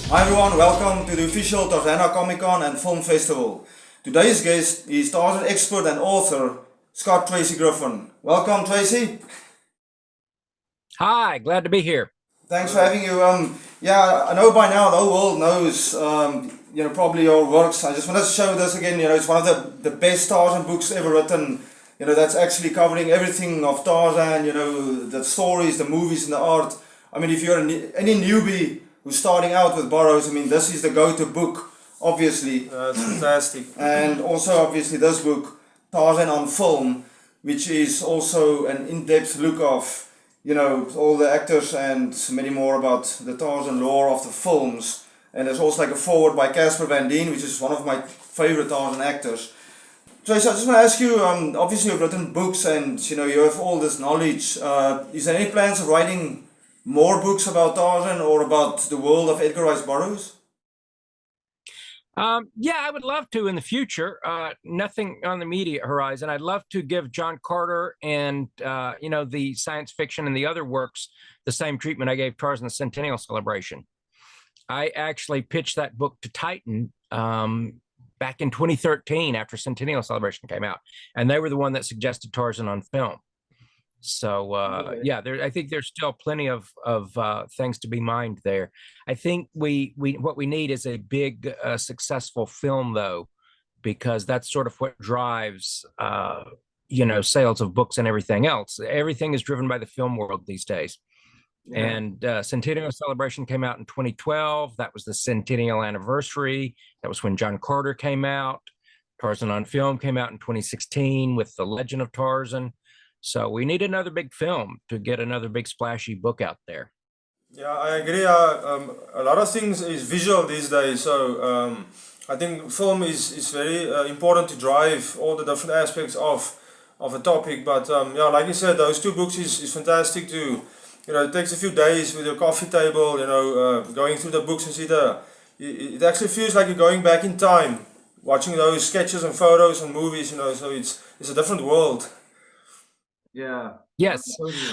Hi everyone, welcome to the official Tarzana Comic Con and Film Festival. Today's guest is Tarzan expert and author Scott Tracy Griffin. Welcome, Tracy. Hi, glad to be here. Thanks for having you. Yeah, I know by now the whole world knows, probably your works. I just wanted to show this again. It's one of the best Tarzan books ever written. That's actually covering everything of Tarzan. The stories, the movies, and the art. I mean, if you're any newbie who's starting out with Burroughs, I mean, this is the go-to book, obviously. It's fantastic. And also, obviously, this book, Tarzan on Film, which is also an in-depth look of all the actors and many more about the Tarzan lore of the films. And there's also like a foreword by Casper Van Dien, which is one of my favorite Tarzan actors. Tracy, I just want to ask you, obviously you've written books and you have all this knowledge. Is there any plans of writing more books about Tarzan or about the world of Edgar Rice Burroughs? Yeah, I would love to in the future. Nothing on the immediate horizon. I'd love to give John Carter and the science fiction and the other works the same treatment I gave Tarzan the Centennial Celebration. I actually pitched that book to Titan back in 2013 after Centennial Celebration came out, and they were the one that suggested Tarzan on film. So yeah, I think there's still plenty of things to be mined there. I think what we need is a big successful film though, because that's sort of what drives sales of books and everything else. Everything is driven by the film world these days. Yeah. And Centennial Celebration came out in 2012. That was the centennial anniversary. That was when John Carter came out. Tarzan on Film came out in 2016 with The Legend of Tarzan. So we need another big film to get another big splashy book out there. Yeah, I agree. A lot of things is visual these days, so I think film is very important to drive all the different aspects of a topic. But yeah, like you said, those two books is fantastic to, it takes a few days with your coffee table, going through the books and see it actually feels like you're going back in time, watching those sketches and photos and movies, so it's a different world. Yeah. Yes.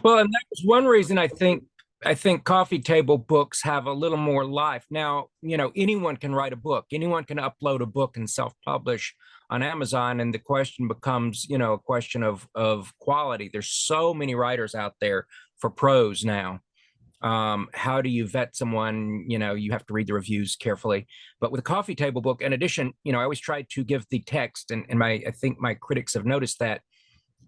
Well, and that's one reason I think coffee table books have a little more life. Now, anyone can write a book. Anyone can upload a book and self-publish on Amazon. And the question becomes, a question of quality. There's so many writers out there for prose now. How do you vet someone? You have to read the reviews carefully. But with a coffee table book, in addition, I always try to give the text, and I think my critics have noticed that.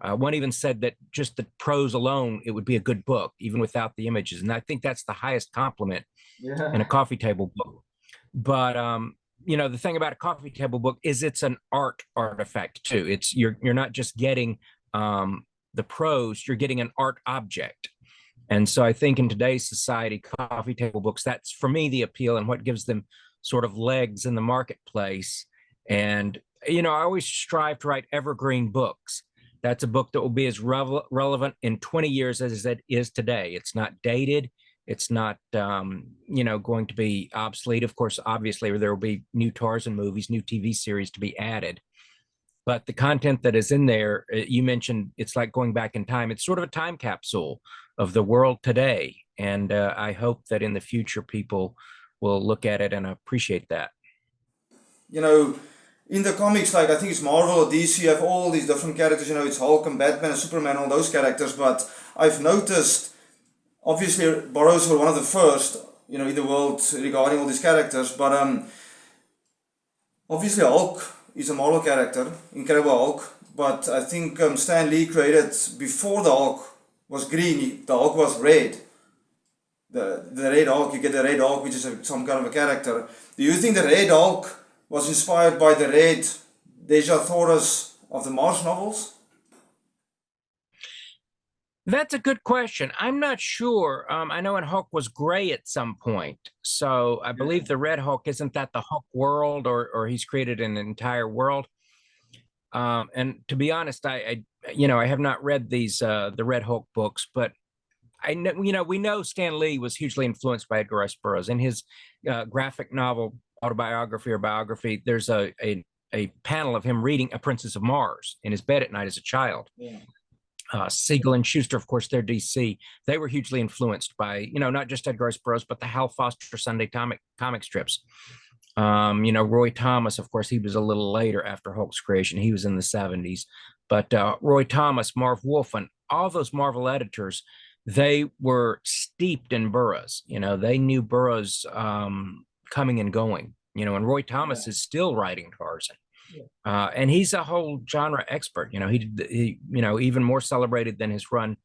One even said that just the prose alone, it would be a good book, even without the images. And I think that's the highest compliment in a coffee table book. But the thing about a coffee table book is it's an art artifact too. It's you're not just getting the prose, you're getting an art object. And so I think in today's society, coffee table books, that's for me the appeal and what gives them sort of legs in the marketplace. And I always strive to write evergreen books. That's a book that will be as relevant in 20 years as it is today. It's not dated. It's not, going to be obsolete. Of course, obviously, there will be new Tarzan movies, new TV series to be added. But the content that is in there, you mentioned, it's like going back in time. It's sort of a time capsule of the world today. And I hope that in the future, people will look at it and appreciate that. In the comics, like I think it's Marvel or DC, you have all these different characters, it's Hulk and Batman and Superman, all those characters, but I've noticed, obviously Burroughs was one of the first, in the world regarding all these characters, but obviously Hulk is a Marvel character, Incredible Hulk, but I think Stan Lee created, before the Hulk was green, the Hulk was red. The Red Hulk, you get the Red Hulk, which is some kind of a character. Do you think the Red Hulk was inspired by the red Deja-Thoris of the Marsh novels? That's a good question. I'm not sure. I know Hulk was gray at some point. So I believe the Red Hulk, isn't that the Hulk world, or he's created an entire world? And to be honest, I have not read the Red Hulk books, but I know, we know Stan Lee was hugely influenced by Edgar Rice Burroughs. In his graphic novel autobiography or biography, there's a panel of him reading A Princess of Mars in his bed at night as a child. Yeah. Siegel and Schuster, of course, they're DC. They were hugely influenced by, not just Edgar Rice Burroughs, but the Hal Foster Sunday comic strips. Roy Thomas, of course, he was a little later after Hulk's creation. He was in the 70s. But Roy Thomas, Marv Wolfman, all those Marvel editors, they were steeped in Burroughs. They knew Burroughs coming and going. And Roy Thomas is still writing Tarzan. And he's a whole genre expert. He even more celebrated than his run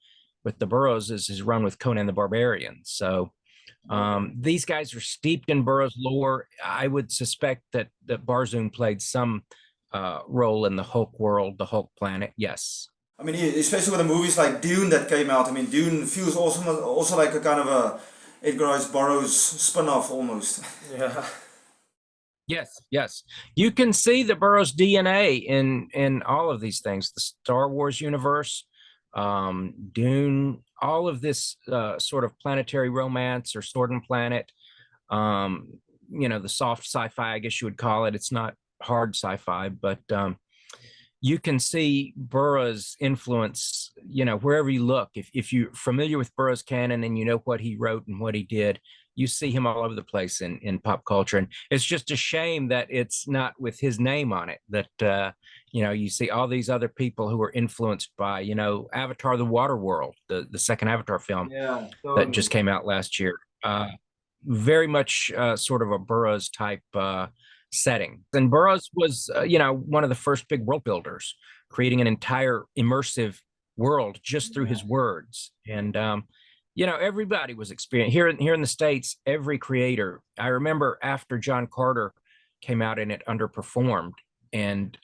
with the Burroughs is his run with Conan the Barbarian. So these guys are steeped in Burroughs lore. I would suspect that Barzoom played some role in the Hulk world, the Hulk planet. Yes. I mean, especially with the movies like Dune that came out. I mean, Dune feels also like a kind of a Edgar Rice Burroughs spin-off almost. Yeah. Yes. You can see the Burroughs DNA in all of these things. The Star Wars universe, Dune, all of this sort of planetary romance or Sword and Planet, the soft sci-fi, I guess you would call it. It's not hard sci-fi, but you can see Burroughs' influence, wherever you look. If you're familiar with Burroughs' canon and you know what he wrote and what he did, you see him all over the place in pop culture. And it's just a shame that it's not with his name on it, that, you see all these other people who were influenced by, Avatar, the Water World, the second Avatar film that just came out last year. Very much sort of a Burroughs type setting. And Burroughs was, one of the first big world builders, creating an entire immersive world just through his words. And, everybody was experiencing here in the States, every creator. I remember after John Carter came out and it underperformed, and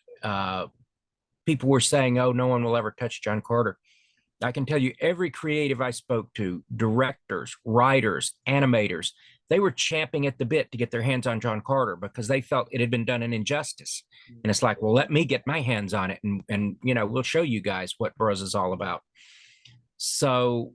people were saying, oh, no one will ever touch John Carter. I can tell you every creative I spoke to, directors, writers, animators, they were champing at the bit to get their hands on John Carter because they felt it had been done an injustice. And it's like, well, let me get my hands on it and we'll show you guys what Burroughs is all about. So,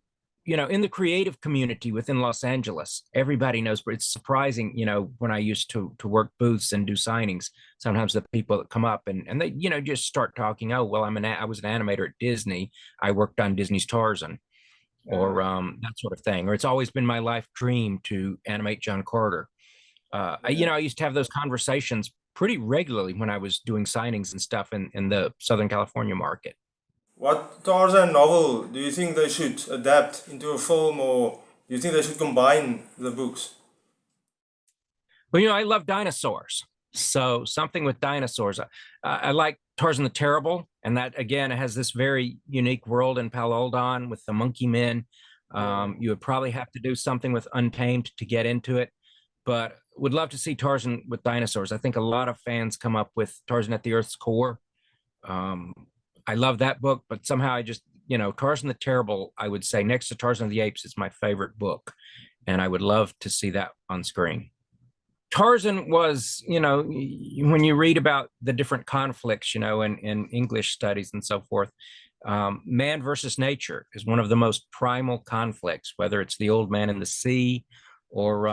in the creative community within Los Angeles, everybody knows, but it's surprising, when I used to work booths and do signings, sometimes the people that come up and they, just start talking, oh, well, I was an animator at Disney. I worked on Disney's Tarzan or that sort of thing. Or it's always been my life dream to animate John Carter. I used to have those conversations pretty regularly when I was doing signings and stuff in the Southern California market. What Tarzan novel do you think they should adapt into a film, or do you think they should combine the books? Well, I love dinosaurs. So something with dinosaurs. I like Tarzan the Terrible, and that, again, it has this very unique world in Paludan with the monkey men. You would probably have to do something with Untamed to get into it, but would love to see Tarzan with dinosaurs. I think a lot of fans come up with Tarzan at the Earth's Core. I love that book, but somehow I just, Tarzan the Terrible, I would say next to Tarzan of the Apes is my favorite book. And I would love to see that on screen. Tarzan was, when you read about the different conflicts, in English studies and so forth, man versus nature is one of the most primal conflicts, whether it's the old man in the sea or,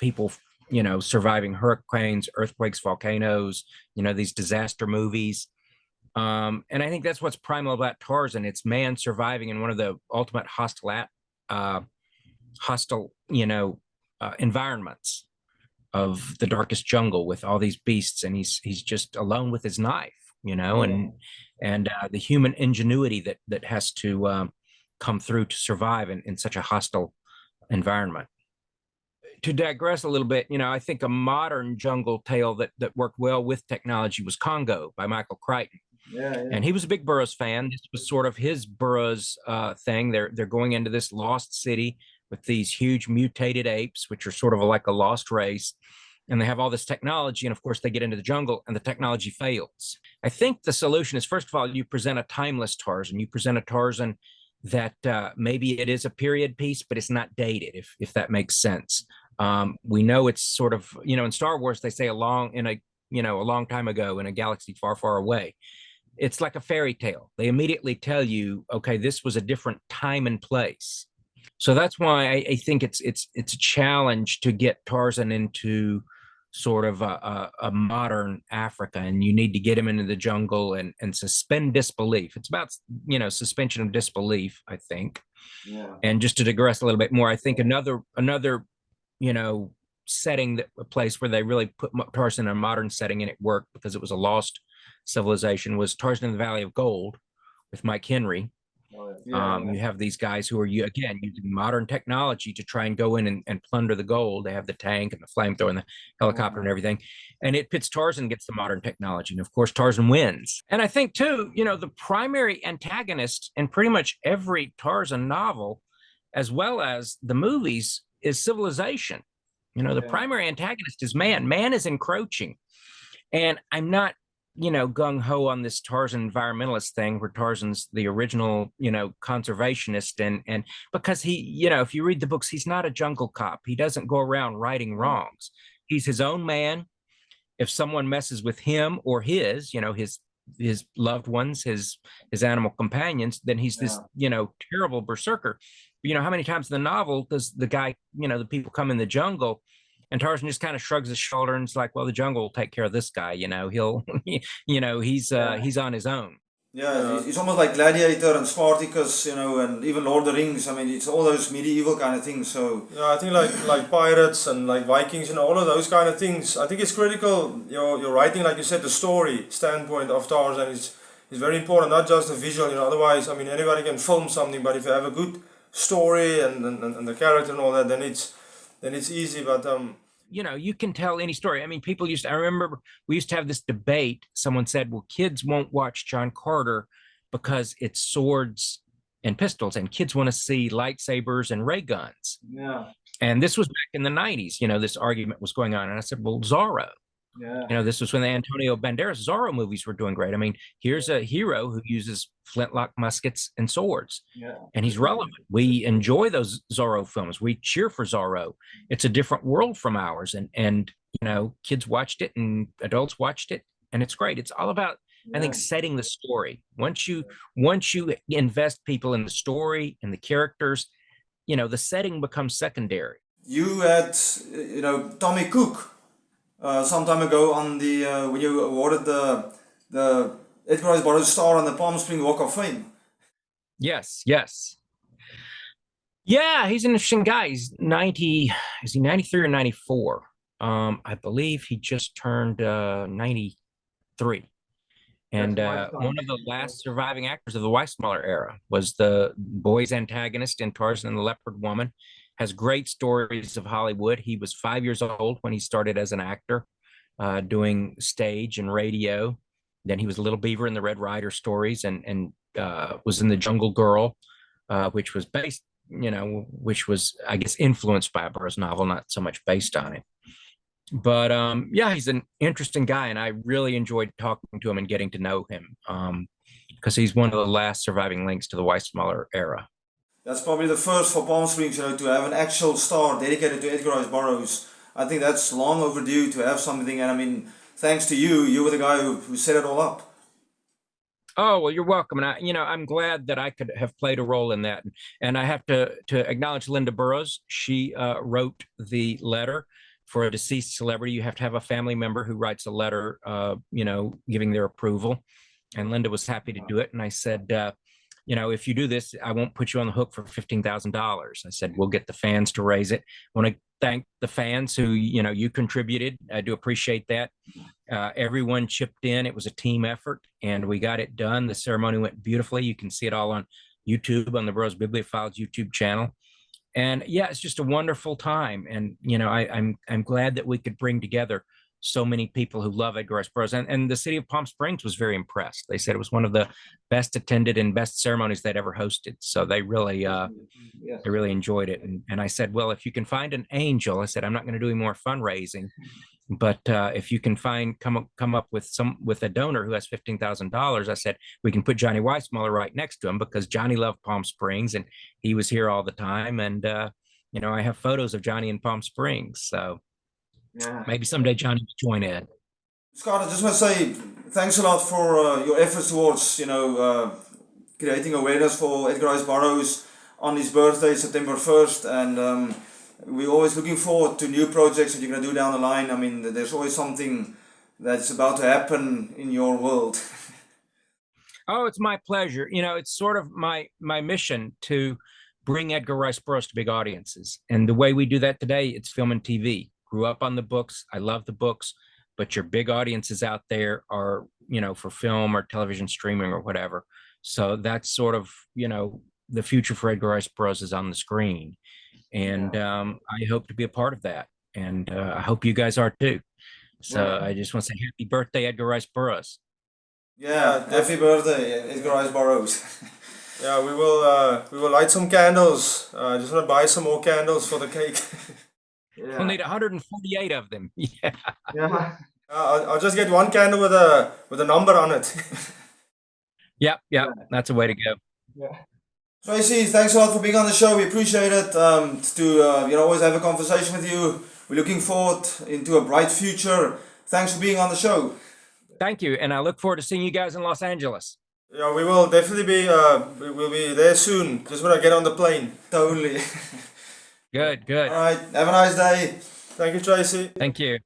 people, surviving hurricanes, earthquakes, volcanoes, these disaster movies. And I think that's what's primal about Tarzan. It's man surviving in one of the ultimate hostile, environments of the darkest jungle with all these beasts, and he's just alone with his knife, and the human ingenuity that has to come through to survive in such a hostile environment. To digress a little bit, I think a modern jungle tale that worked well with technology was Congo by Michael Crichton. Yeah. And he was a big Burroughs fan. This was sort of his Burroughs thing. They're going into this lost city with these huge mutated apes, which are sort of like a lost race. And they have all this technology. And of course, they get into the jungle and the technology fails. I think the solution is, first of all, you present a timeless Tarzan. You present a Tarzan that maybe it is a period piece, but it's not dated, if that makes sense. We know it's sort of, in Star Wars, they say a long time ago in a galaxy far, far away. It's like a fairy tale. They immediately tell you, okay, this was a different time and place. So that's why I think it's a challenge to get Tarzan into sort of a modern Africa, and you need to get him into the jungle and suspend disbelief. It's about, suspension of disbelief, I think. Yeah. And just to digress a little bit more, I think another setting, that a place where they really put Tarzan in a modern setting and it worked because it was a lost civilization, was Tarzan in the Valley of Gold with Mike Henry. You have these guys who are, again, using modern technology to try and go in and plunder the gold. They have the tank and the flamethrower and the helicopter and everything. And it pits Tarzan against the modern technology. And of course, Tarzan wins. And I think, too, the primary antagonist in pretty much every Tarzan novel, as well as the movies, is civilization. The primary antagonist is man. Man is encroaching. And I'm not gung-ho on this Tarzan environmentalist thing where Tarzan's the original, conservationist, and because he, if you read the books, he's not a jungle cop. He doesn't go around righting wrongs. He's his own man. If someone messes with him or his loved ones, his animal companions, then he's this, terrible berserker. How many times in the novel does the guy, the people come in the jungle, and Tarzan just kind of shrugs his shoulder and it's like, well, the jungle will take care of this guy. He'll, he's on his own. Yeah, it's almost like Gladiator and Spartacus, and even Lord of the Rings. I mean, it's all those medieval kind of things. So yeah, I think like pirates and like Vikings and all of those kind of things. I think it's critical. Your writing, like you said, the story standpoint of Tarzan is very important, not just the visual. Otherwise, I mean, anybody can film something, but if you have a good story and the character and all that, then it's easy. But you can tell any story. I mean, I remember we used to have this debate. Someone said, well, kids won't watch John Carter because it's swords and pistols, and kids want to see lightsabers and ray guns. Yeah. And this was back in the 90s, this argument was going on. And I said, well, Zorro. Yeah. This was when the Antonio Banderas Zorro movies were doing great. I mean, here's a hero who uses flintlock muskets and swords, and he's relevant. We enjoy those Zorro films. We cheer for Zorro. It's a different world from ours, and kids watched it and adults watched it, and it's great. It's all about, I think, setting the story. Once you invest people in the story and the characters, the setting becomes secondary. You had, Tommy Cook. Some time ago on the when you awarded the Edgar Rice Burroughs star on the Palm Springs Walk of Fame. Yes. Yeah, he's an interesting guy. He's 90. Is he 93 or 94? I believe he just turned 93. And one of the last surviving actors of the Weissmuller era, was the boy's antagonist in Tarzan and the Leopard Woman. Has great stories of Hollywood. He was 5 years old when he started as an actor, doing stage and radio. Then he was Little Beaver in the Red Ryder stories, and was in The Jungle Girl, which was based, which was, I guess, influenced by a Burroughs novel, not so much based on it. But he's an interesting guy, and I really enjoyed talking to him and getting to know him, because he's one of the last surviving links to the Weissmuller era. That's probably the first for Palm Springs, to have an actual star dedicated to Edgar Rice Burroughs. I think that's long overdue to have something, and I mean, thanks to you, you were the guy who set it all up. Oh, well, you're welcome. And I'm glad that I could have played a role in that. And I have to acknowledge Linda Burroughs. She wrote the letter. For a deceased celebrity, you have to have a family member who writes a letter, giving their approval. And Linda was happy to do it. And I said, if you do this, I won't put you on the hook for $15,000. I said, we'll get the fans to raise it. I want to thank the fans who, you contributed. I do appreciate that. Everyone chipped in. It was a team effort, and we got it done. The ceremony went beautifully. You can see it all on YouTube, on the Burroughs Bibliophiles YouTube channel. And yeah, it's just a wonderful time. And, I'm glad that we could bring together so many people who love Edgar Rice Burroughs. And the city of Palm Springs was very impressed. They said it was one of the best attended and best ceremonies they'd ever hosted. So they really enjoyed it. And I said, well, if you can find an angel, I said, I'm not going to do any more fundraising, but if you can come up with a donor who has $15,000, I said, we can put Johnny Weissmuller right next to him, because Johnny loved Palm Springs and he was here all the time. And, I have photos of Johnny in Palm Springs. So maybe someday Johnny will join Ed. Scott, I just want to say thanks a lot for your efforts towards, creating awareness for Edgar Rice Burroughs on his birthday, September 1st. And, we're always looking forward to new projects that you're going to do down the line. I mean, there's always something that's about to happen in your world. Oh, it's my pleasure. You know, it's sort of my mission to bring Edgar Rice Burroughs to big audiences. And the way we do that today, it's film and TV. Grew up on the books. I love the books, but your big audiences out there are, you know, for film or television streaming or whatever. So that's sort of, you know, the future for Edgar Rice Burroughs is on the screen. And I hope to be a part of that. And I hope you guys are too. So I just want to say happy birthday, Edgar Rice Burroughs. Yeah, happy birthday, Edgar Rice Burroughs. Yeah, we will light some candles. I just want to buy some more candles for the cake. Yeah. We'll need 148 of them. Yeah. Yeah. I'll just get one candle with a number on it. Yep. That's a way to go. Yeah. Tracy, thanks a lot for being on the show. We appreciate it. To always have a conversation with you. We're looking forward into a bright future. Thanks for being on the show. Thank you, and I look forward to seeing you guys in Los Angeles. Yeah, we will definitely be. We'll be there soon. Just when I get on the plane. Totally. Good. All right. Have a nice day. Thank you, Tracy. Thank you.